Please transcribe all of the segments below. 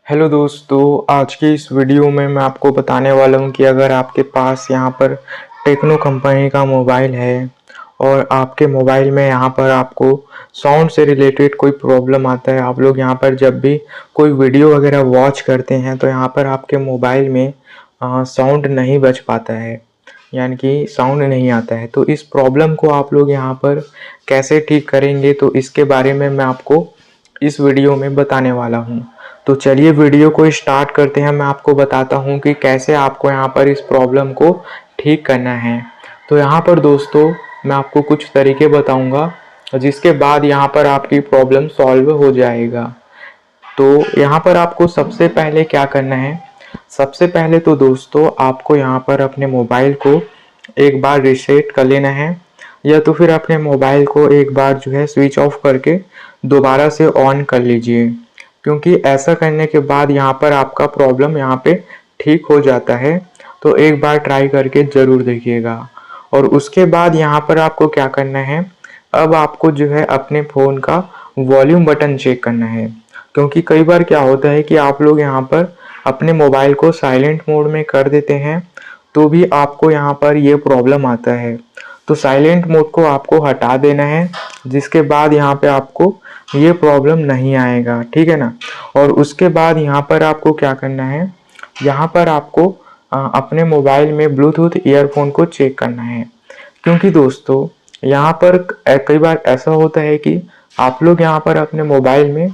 Hello दोस्तों, आज की इस वीडियो में मैं आपको बताने वाला हूं कि अगर आपके पास यहाँ पर टेक्नो कंपनी का मोबाइल है और आपके मोबाइल में यहाँ पर आपको साउंड से रिलेटेड कोई प्रॉब्लम आता है। आप लोग यहाँ पर जब भी कोई वीडियो वगैरह वॉच करते हैं तो यहाँ पर आपके मोबाइल में साउंड नहीं बज पाता है, यानी कि साउंड नहीं आता है। तो इस प्रॉब्लम को आप लोग यहाँ पर कैसे ठीक करेंगे, तो इसके बारे में मैं आपको इस वीडियो में बताने वाला हूँ। तो चलिए वीडियो को स्टार्ट करते हैं। मैं आपको बताता हूँ कि कैसे आपको यहाँ पर इस प्रॉब्लम को ठीक करना है। तो यहाँ पर दोस्तों मैं आपको कुछ तरीके बताऊँगा जिसके बाद यहाँ पर आपकी प्रॉब्लम सॉल्व हो जाएगा। तो यहाँ पर आपको सबसे पहले क्या करना है, सबसे पहले तो दोस्तों आपको यहाँ पर अपने मोबाइल को एक बार रीसेट कर लेना है, या तो फिर अपने मोबाइल को एक बार जो है स्विच ऑफ करके दोबारा से ऑन कर लीजिए, क्योंकि ऐसा करने के बाद यहाँ पर आपका प्रॉब्लम यहाँ पे ठीक हो जाता है। तो एक बार ट्राई करके ज़रूर देखिएगा। और उसके बाद यहाँ पर आपको क्या करना है, अब आपको जो है अपने फ़ोन का वॉल्यूम बटन चेक करना है, क्योंकि कई बार क्या होता है कि आप लोग यहाँ पर अपने मोबाइल को साइलेंट मोड में कर देते हैं तो भी आपको यहाँ पर ये प्रॉब्लम आता है। तो साइलेंट मोड को आपको हटा देना है, जिसके बाद यहाँ पे आपको ये प्रॉब्लम नहीं आएगा, ठीक है ना। और उसके बाद यहाँ पर आपको क्या करना है, यहाँ पर आपको अपने मोबाइल में ब्लूटूथ ईयरफोन को चेक करना है, क्योंकि दोस्तों यहाँ पर कई बार ऐसा होता है कि आप लोग यहाँ पर अपने मोबाइल में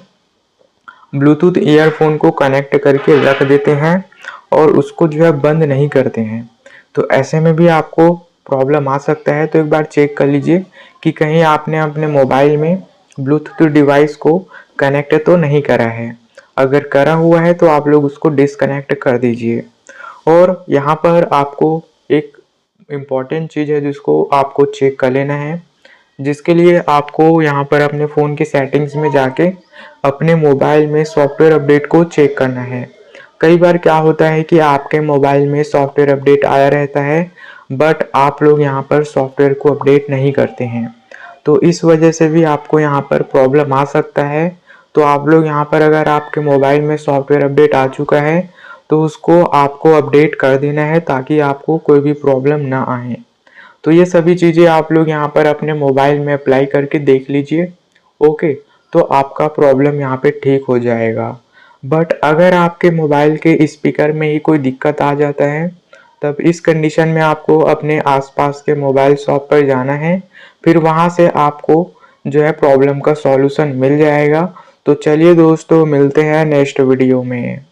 ब्लूटूथ ईयरफोन को कनेक्ट करके रख देते हैं और उसको जो है बंद नहीं करते हैं। तो ऐसे में भी आपको प्रॉब्लम आ सकता है। तो एक बार चेक कर लीजिए कि कहीं आपने अपने मोबाइल में ब्लूटूथ डिवाइस को कनेक्ट तो नहीं करा है। अगर करा हुआ है तो आप लोग उसको डिसकनेक्ट कर दीजिए। और यहाँ पर आपको एक इम्पॉर्टेंट चीज़ है जिसको आपको चेक कर लेना है, जिसके लिए आपको यहाँ पर अपने फ़ोन की सेटिंग्स में जाके अपने मोबाइल में सॉफ्टवेयर अपडेट को चेक करना है। कई बार क्या होता है कि आपके मोबाइल में सॉफ्टवेयर अपडेट आया रहता है, बट आप लोग यहाँ पर सॉफ्टवेयर को अपडेट नहीं करते हैं, तो इस वजह से भी आपको यहाँ पर प्रॉब्लम आ सकता है। तो आप लोग यहाँ पर अगर आपके मोबाइल में सॉफ्टवेयर अपडेट आ चुका है तो उसको आपको अपडेट कर देना है, ताकि आपको कोई भी प्रॉब्लम ना आए। तो ये सभी चीज़ें आप लोग यहाँ पर अपने मोबाइल में अप्लाई करके देख लीजिए। ओके, तो आपका प्रॉब्लम यहाँ पे ठीक हो जाएगा। बट अगर आपके मोबाइल के स्पीकर में ही कोई दिक्कत आ जाता है, तब इस कंडीशन में आपको अपने आसपास के मोबाइल शॉप पर जाना है, फिर वहाँ से आपको जो है प्रॉब्लम का सॉल्यूशन मिल जाएगा। तो चलिए दोस्तों, मिलते हैं नेक्स्ट वीडियो में।